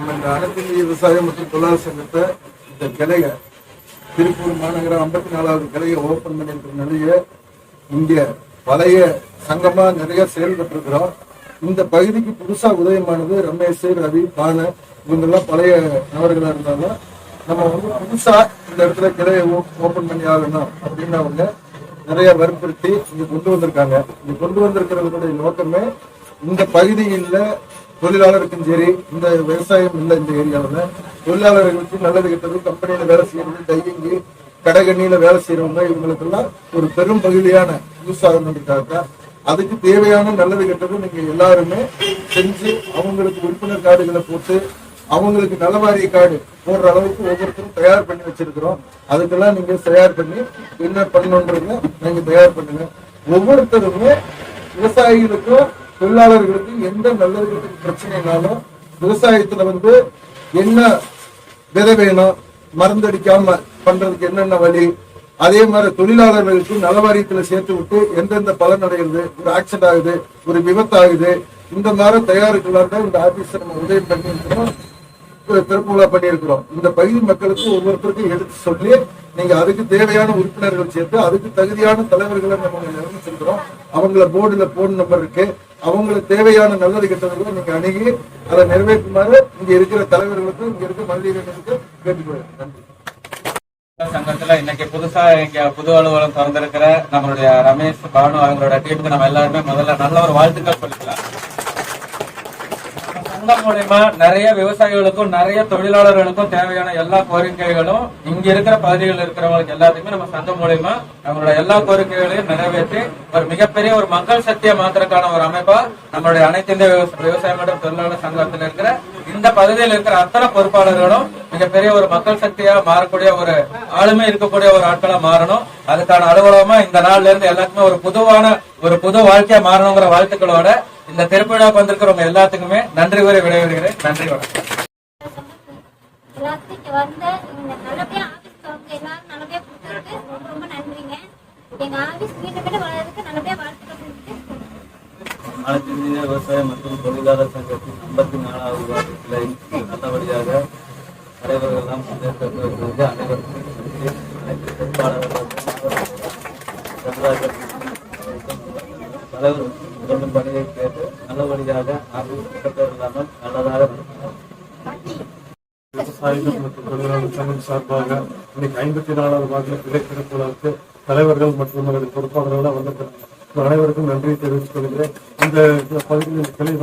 நம்ம இந்த அனைத்து இந்திய விவசாயம் மற்றும் தொழிலாளர் சங்கத்தை இந்த கிளைய திருப்பூர் மாநகரம் 54வது கிளையை ஓபன் பண்ணிருக்கிற நிலையை இங்க பழைய சங்கமா நிறைய செயல்பட்டு இருக்கிறோம். இந்த பகுதிக்கு புதுசா உதயமானது ரமேஷ், ரவி, பானை இவங்கெல்லாம் பழைய நபர்களா இருந்தாலும் நம்ம புதுசா இந்த இடத்துல கிளையை ஓபன் பண்ணி ஆகணும் அப்படின்னு அவங்க நிறைய வற்புறுத்தி இங்க கொண்டு வந்திருக்காங்க. இங்க கொண்டு வந்திருக்கிறவங்களுடைய நோக்கமே இந்த பகுதியில் தொழிலாளருக்கும் சரி, இந்த விவசாயம் இல்லை இந்த ஏரியாவில் தொழிலாளர்களுக்கு நல்லது கெட்டது, கம்பெனியில வேலை செய்யறது, டையிங்கு கடகண்ணியில வேலை செய்யறவங்க இவங்களுக்கெல்லாம் ஒரு பெரும் பகுதியான யூஸ் ஆகணுன்றதுக்காக அதுக்கு தேவையான நல்லது கெட்டது நீங்க எல்லாருமே செஞ்சு அவங்களுக்கு உறுப்பினர் கார்டுகளை போட்டு அவங்களுக்கு நலவாரிய கார்டு போடுற அளவுக்கு ஒவ்வொருத்தரும் தயார் பண்ணி வச்சிருக்கிறோம். அதுக்கெல்லாம் நீங்க தயார் பண்ணி என்ன பண்ணணுன்றத நீங்க தயார் பண்ணுங்க. ஒவ்வொருத்தருமே விவசாயிகளுக்கும் தொழிலாளர்களுக்கும் எந்த நல்லது பிரச்சனைனாலும் விவசாயத்துல என்ன விதை வேணும், மருந்தடிக்காம பண்றதுக்கு என்னென்ன வழி, அதே மாதிரி தொழிலாளர்களுக்கு நலவாரியத்துல சேர்த்து விட்டு எந்தெந்த பலன் அடைகிறது, ஒரு ஆக்சிடென்ட் ஆகுது, ஒரு விபத்து ஆகுது, இந்த மாதிரி தயாரிக்கலாம் இந்த ஆபீஸ் நம்ம உதவி பண்ணியிருக்கிறோம், திருப்பூலா பண்ணியிருக்கிறோம். இந்த பகுதி மக்களுக்கு ஒவ்வொருத்தருக்கும் எடுத்து சொல்லி நீங்க அதுக்கு தேவையான உறுப்பினர்கள் சேர்த்து அதுக்கு தகுதியான தலைவர்களை நம்ம நியமிச்சிருக்கிறோம். அவங்கள போர்டுல போன் நம்பர் இருக்கு. அவங்களுக்கு தேவையான நல்லது கெட்டவர்களை நீங்க அணுகி அதை நிறைவேற்றுமாறு இங்க இருக்கிற தலைவர்களுக்கும் இங்க இருக்க மகளிர்களுக்கு கேட்டுக்கொள்கிறேன். நன்றி. சங்கத்துல இன்னைக்கு புதுசா இங்க புது அலுவலகம் திறந்திருக்கிற நம்மளுடைய ரமேஷ், பானு அவங்களோட டீமுக்கு நம்ம எல்லாருமே முதல்ல நல்ல ஒரு வாழ்த்துக்கள் சொல்லிக்கலாம். சங்கம் மூலமா நிறைய விவசாயிகளுக்கும் நிறைய தொழிலாளர்களுக்கும் தேவையான எல்லா கோரிக்கைகளும் இங்க இருக்கிற பகுதிகளில் இருக்கிறவங்களுக்கு எல்லாத்தையுமே நம்ம சங்கம் மூலமா அவங்களோட எல்லா கோரிக்கைகளையும் நிறைவேற்றி ஒரு மிகப்பெரிய ஒரு மக்கள் சக்தியை மாத்திரக்கான ஒரு அமைப்பா நம்மளுடைய அனைத்து இந்திய விவசாய மற்றும் தொழிலாளர் சங்கத்தில் இருக்கிற இந்த பகுதியில் இருக்கிற அத்தனை பொறுப்பாளர்களும் மிகப்பெரிய ஒரு மக்கள் சக்தியா மாறக்கூடிய ஒரு ஆளுமை இருக்கக்கூடிய ஒரு ஆட்களா மாறணும். அதுக்கான அலுவலகமா இந்த நாள்ல இருந்து எல்லாத்துக்குமே ஒரு புது வாழ்க்கையா மாறணுங்கிற வாழ்த்துக்களோட இந்த திருப்பிழாவுக்கு வந்திருக்கிறவங்க எல்லாத்துக்குமே நன்றி கூறி விடைபெறுகிறேன். நன்றி, வணக்கம். அனைத்து இந்திய விவசாய மற்றும் தொழிலாளர் சங்கத்தின் 54வது வார்டு கிளை நல்லபடியாக தலைவர்கள் எல்லாம் அனைவருக்கும் அனைத்து பொறுப்பாளர்களுக்கும் தலைவர் சொல்லும் பணியை கேட்டு நல்லபடியாக இல்லாமல் நல்லதாக விவசாயிகள் மற்றும் தொழிலாளர் சங்கம் சார்பாக இன்னைக்கு 54வது வார்டில் கிளை திறப்புகளுக்கு தலைவர்கள் மற்றும் அவர்கள் பொறுப்பாளர்களாக வந்திருக்கிறாங்க. அனைவருக்கும் நன்றியை தெரிவித்துக் கொள்கிறேன். இந்த பகுதியில் கிளை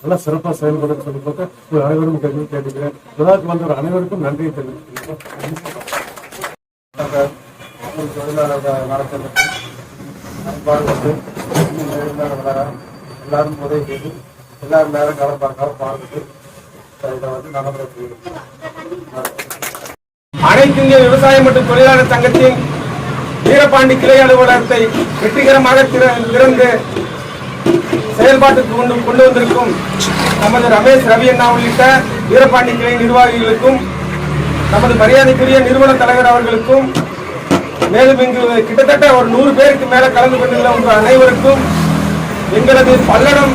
நல்லா சிறப்பாக செயல்படும் சொல்லி பார்த்து அனைவரும் கேட்டுக்கிறேன். இதற்கு ஒரு அனைவருக்கும் நன்றியை தெரிவித்துக் தொழிலாளர் நடத்துறதுக்கு எல்லாரும் உதவி செய்து எல்லாரும் நேரம் கலப்பாக்காக பார்த்துட்டு அனைத்து இந்திய விவசாயம் மற்றும் தொழிலாளர் சங்கத்தின் வீரபாண்டி கிளை அலுவலகத்தை வெற்றிகரமாக திறந்து செயல்பாட்டுக்கு கொண்டு வந்திருக்கும் நமது ரமேஷ், ரவி அண்ணா உள்ளிட்ட வீரபாண்டி கிளை நிர்வாகிகளுக்கும் நமது மரியாதைக்குரிய நிறுவன தலைவர் அவர்களுக்கும் மேலும் இங்கு கிட்டத்தட்ட ஒரு 100 பேருக்கு மேல கலந்து கொண்டுள்ள உங்கள் அனைவருக்கும் எங்களது பல்லடம்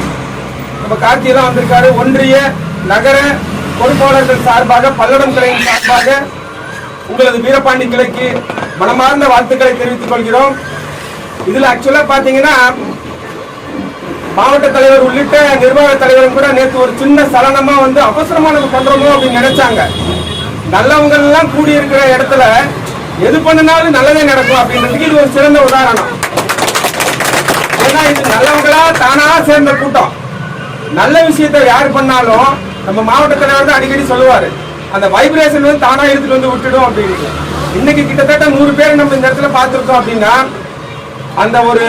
நம்ம காட்சியெல்லாம் வந்திருக்காரு. ஒன்றிய நகர பொறுப்பாளர்கள் சார்பாக பல்லடம் கிளையின் சார்பாக உங்களது வீரபாண்டி கிளைக்கு மனமார்ந்த வாழ்த்துக்களை தெரிவித்துக் கொள்கிறோம். இதுல ஆக்சுவலா பாத்தீங்கன்னா மாவட்ட தலைவர் உள்ளிட்ட நிர்வாக தலைவரும் கூட நேற்று ஒரு சின்ன சலனமா அவசரமானது பண்றோமோ அப்படின்னு நினைச்சாங்க. நல்லவங்க எல்லாம் கூடியிருக்கிற இடத்துல எது பண்ணினாலும் நல்லதே நடக்கும் அப்படின்றதுக்கு இது ஒரு சிறந்த உதாரணம். ஏன்னா இது நல்லவங்களா தானா சேர்ந்த கூட்டம். நல்ல விஷயத்தை யார் பண்ணாலும் நம்ம மாவட்ட தலைவர் தான் அடிக்கடி சொல்லுவாரு, அந்த வைப்ரேஷன் தானா எடுத்துட்டு விட்டுடும் அப்படின்னு. இன்னைக்கு கிட்டத்தட்ட 100 பேர் நம்ம இந்த இடத்துல பார்த்துருக்கோம் அப்படின்னா அந்த ஒரு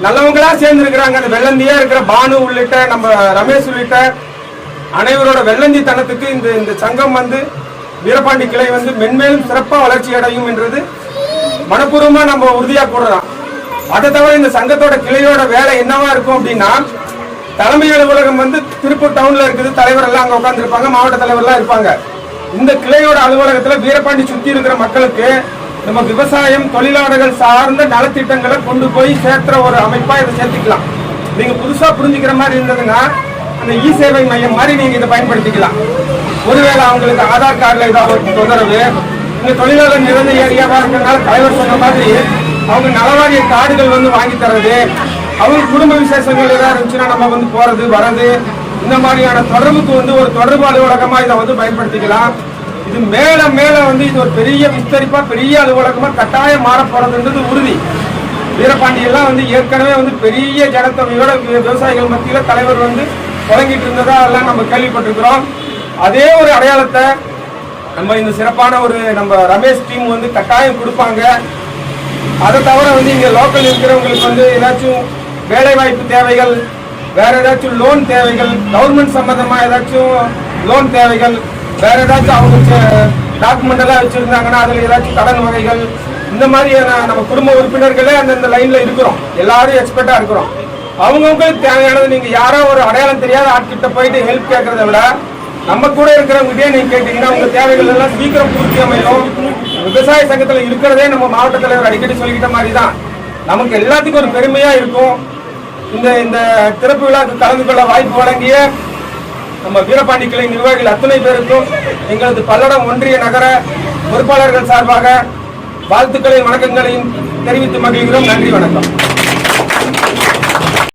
நல்லவங்களா சேர்ந்து இருக்கிறாங்க. அந்த வெள்ளந்தியா இருக்கிற பானு உள்ளிட்ட நம்ம ரமேஷ் உள்ளிட்ட அனைவரோட வெள்ளந்தி தனத்துக்கு இந்த சங்கம் வீரபாண்டி கிளை மென்மேலும் சிறப்பாக வளர்ச்சி அடையும் என்றது மனப்பூர்வமா நம்ம உறுதியா கூடுறோம். அதை தவிர இந்த சங்கத்தோட கிளையோட வேலை என்னவா இருக்கும் அப்படின்னா தலைமை அலுவலகம் திருப்பூர் டவுன்ல இருக்குது. தலைவர் எல்லாம் அங்க உட்கார்ந்து இருப்பாங்க, மாவட்ட தலைவர் எல்லாம் இருப்பாங்க. இந்த கிளையோட அலுவலகத்துல வீரபாண்டி சுத்தி இருக்கிற மக்களுக்கு நம்ம விவசாயம் தொழிலாளர்கள் சார்ந்த நலத்திட்டங்களை கொண்டு போய் சேர்த்துற ஒரு அமைப்பா இதை சேர்த்துக்கலாம். நீங்க புதுசா புரிஞ்சுக்கிற மாதிரி இருந்ததுன்னா அந்த இ சேவை மையம் மாதிரி நீங்க இதை பயன்படுத்திக்கலாம். ஒருவேளை அவங்களுக்கு ஆதார் கார்டுல ஏதாவது ஒரு தொந்தரவு, இந்த தொழிலாளர் நிரந்தர ஏரியாவா இருக்கிறதுனால தலைவர் சொன்ன மாதிரி அவங்க நலவாரிய கார்டுகள் வந்து வாங்கி தர்றது, அவங்க குடும்ப விசேஷங்கள் ஏதாவது இருந்துச்சுன்னா நம்ம வந்து போறது வர்றது, இந்த மாதிரியான தொடர்புக்கு வந்து ஒரு தொடர்பு அலுவலகமா இதை வந்து பயன்படுத்திக்கலாம். இது மேல மேல வந்து இது ஒரு பெரிய விஸ்தரிப்பா பெரிய அலுவலகமா கட்டாயம் மாற போறதுன்றது உறுதி. வீரபாண்டி எல்லாம் வந்து ஏற்கனவே வந்து பெரிய ஜனத்தொகையோட விவசாயிகள் மத்தியில தலைவர் வந்து தொடங்கிட்டு இருந்ததா எல்லாம் நம்ம கேள்விப்பட்டிருக்கிறோம். அதே ஒரு அடையாளத்தை நம்ம இந்த சிறப்பான ஒரு நம்ம ரமேஷ் டீம் வந்து கட்டாயம் கொடுப்பாங்க. அதை தவிர வந்து இங்க லோக்கல் இருக்கிறவங்களுக்கு வந்து ஏதாச்சும் வேலை வாய்ப்பு தேவைகள், வேற ஏதாச்சும் லோன் தேவைகள், கவர்மெண்ட் சம்பந்தமா ஏதாச்சும் லோன் தேவைகள், வேற ஏதாச்சும் அவங்க டாக்குமெண்ட் எல்லாம் வச்சிருந்தாங்கன்னா அதுல ஏதாச்சும் கடன் வகைகள், இந்த மாதிரியான நம்ம குடும்ப உறுப்பினர்களே அந்தந்த லைன்ல இருக்கிறோம், எல்லாரும் எக்ஸ்பர்ட்டா இருக்கிறோம். அவங்கவுங்களுக்கு தேவையானது நீங்க யாரோ ஒரு அடையாளம் தெரியாத ஆட்கிட்ட போயிட்டு ஹெல்ப் கேட்கறத விட நம்ம கூட இருக்கிறவங்ககிட்டே நீங்க கேட்டீங்கன்னா உங்க தேவைகள் எல்லாம் சீக்கிரம் பூர்த்தி அமையும். விவசாய சங்கத்துல இருக்கிறதே நம்ம மாவட்ட தலைவர் அடிக்கடி சொல்லிக்கிட்ட மாதிரி தான் நமக்கு எல்லாத்துக்கும் ஒரு பெருமையா இருக்கும். இந்த திறப்பு விழாவுக்கு கலந்து கொள்ள வாய்ப்பு வழங்கிய நம்ம வீரபாண்டி கிளை நிர்வாகிகள் அத்தனை பேருக்கும் எங்களது பல்லடம் ஒன்றிய நகர பொறுப்பாளர்கள் சார்பாக வாழ்த்துக்களையும் வணக்கங்களையும் தெரிவித்து மகிழ்கிறோம். நன்றி, வணக்கம்.